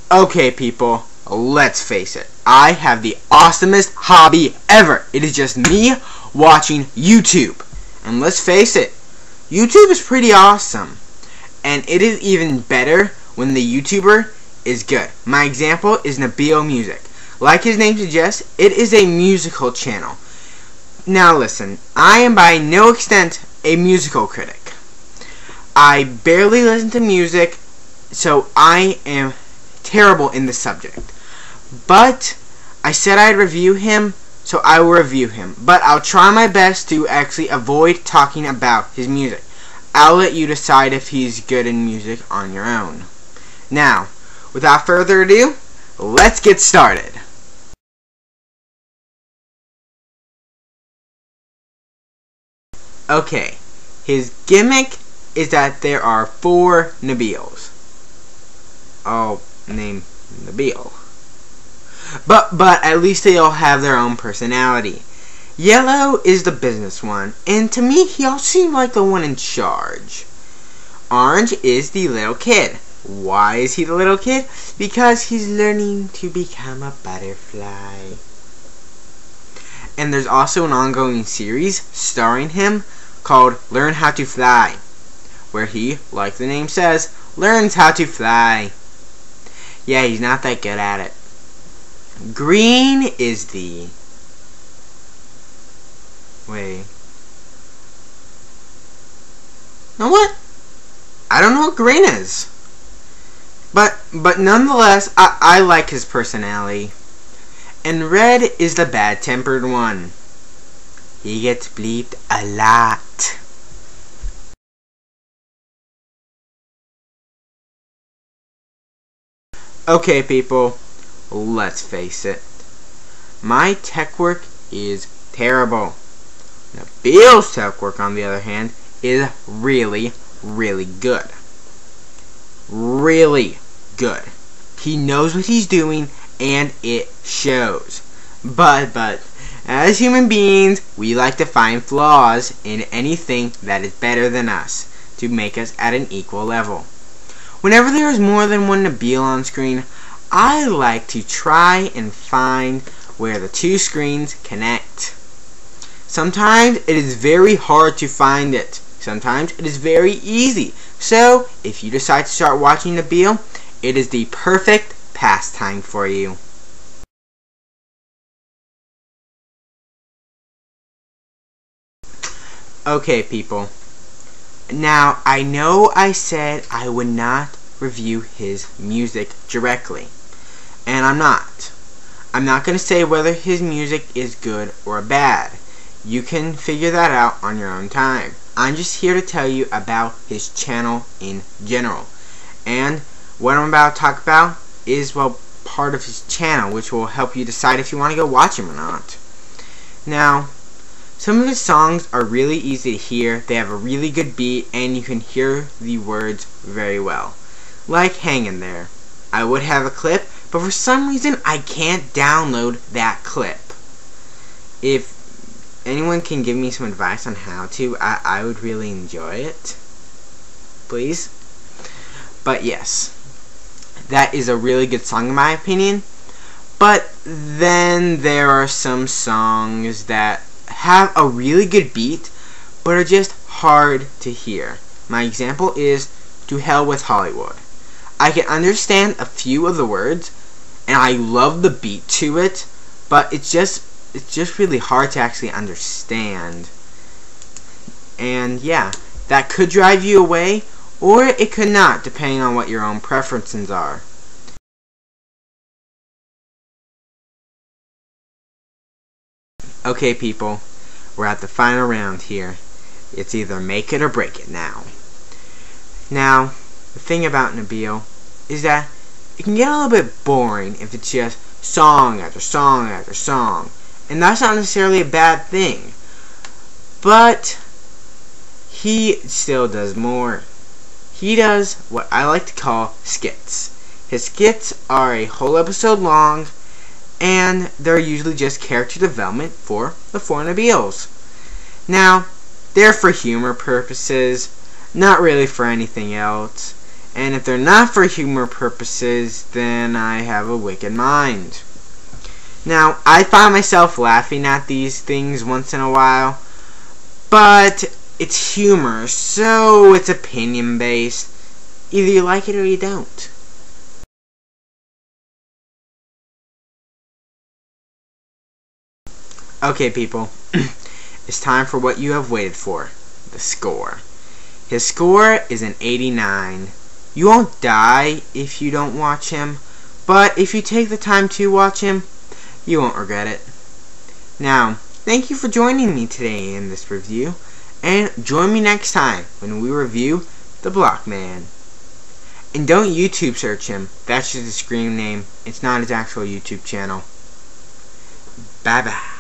Okay, people, let's face it. I have the awesomest hobby ever. It is just me watching YouTube. And let's face it, YouTube is pretty awesome. And it is even better when the YouTuber is good. My example is Nabeel Music. Like his name suggests, it is a musical channel. Now listen, I am by no extent a musical critic. I barely listen to music, so I am terrible in the subject. But I said I'd review him, so I will review him. But I'll try my best to actually avoid talking about his music. I'll let you decide if he's good in music on your own. Now, without further ado, let's get started. Okay, his gimmick is that there are 4 Nabeels. All named Nabeel. But at least they all have their own personality. Yellow is the business one, and to me he all seemed like the one in charge. Orange is the little kid. Why is he the little kid? Because he's learning to become a butterfly. And there's also an ongoing series starring him called Learn How to Fly, where he, like the name says, learns how to fly. Yeah, he's not that good at it. Green is the... Wait. Know what? I don't know what green is. But nonetheless, I like his personality. And red is the bad-tempered one. He gets bleeped a lot. Okay, people, let's face it. My tech work is terrible. Nabeel's tech work, on the other hand, is really, really good. Really good. He knows what he's doing, and it shows. But, as human beings, we like to find flaws in anything that is better than us to make us at an equal level. Whenever there is more than one Nabeel on screen, I like to try and find where the 2 screens connect. Sometimes it is very hard to find it. Sometimes it is very easy. So, if you decide to start watching Nabeel, it is the perfect pastime for you. Okay, people. Now, I know I said I would not review his music directly. And I'm not. I'm not going to say whether his music is good or bad. You can figure that out on your own time. I'm just here to tell you about his channel in general. And what I'm about to talk about is, well, part of his channel, which will help you decide if you want to go watch him or not. Now, some of his songs are really easy to hear. They have a really good beat, and you can hear the words very well. Like Hang In There. I would have a clip, but for some reason I can't download that clip. If anyone can give me some advice on how to, I would really enjoy it. Please. But yes, that is a really good song in my opinion. But then there are some songs that have a really good beat, but are just hard to hear. My example is To Hell With Hollywood. I can understand a few of the words, and I love the beat to it, but it's just really hard to actually understand. And yeah, that could drive you away, or it could not, depending on what your own preferences are. Okay, people, we're at the final round here. It's either make it or break it now. Now, the thing about Nabeel is that it can get a little bit boring if it's just song after song after song. And that's not necessarily a bad thing. But he still does more. He does what I like to call skits. His skits are a whole episode long, and they're usually just character development for the 4 Nabeels. Now, they're for humor purposes, not really for anything else. And if they're not for humor purposes, then I have a wicked mind. Now, I find myself laughing at these things once in a while, but it's humor, so it's opinion based. Either you like it or you don't. Okay, people, it's time for what you have waited for, the score. His score is an 89. You won't die if you don't watch him, but if you take the time to watch him, you won't regret it. Now, thank you for joining me today in this review, and join me next time when we review The Block Man. And don't YouTube search him, that's just a screen name, it's not his actual YouTube channel. Bye bye.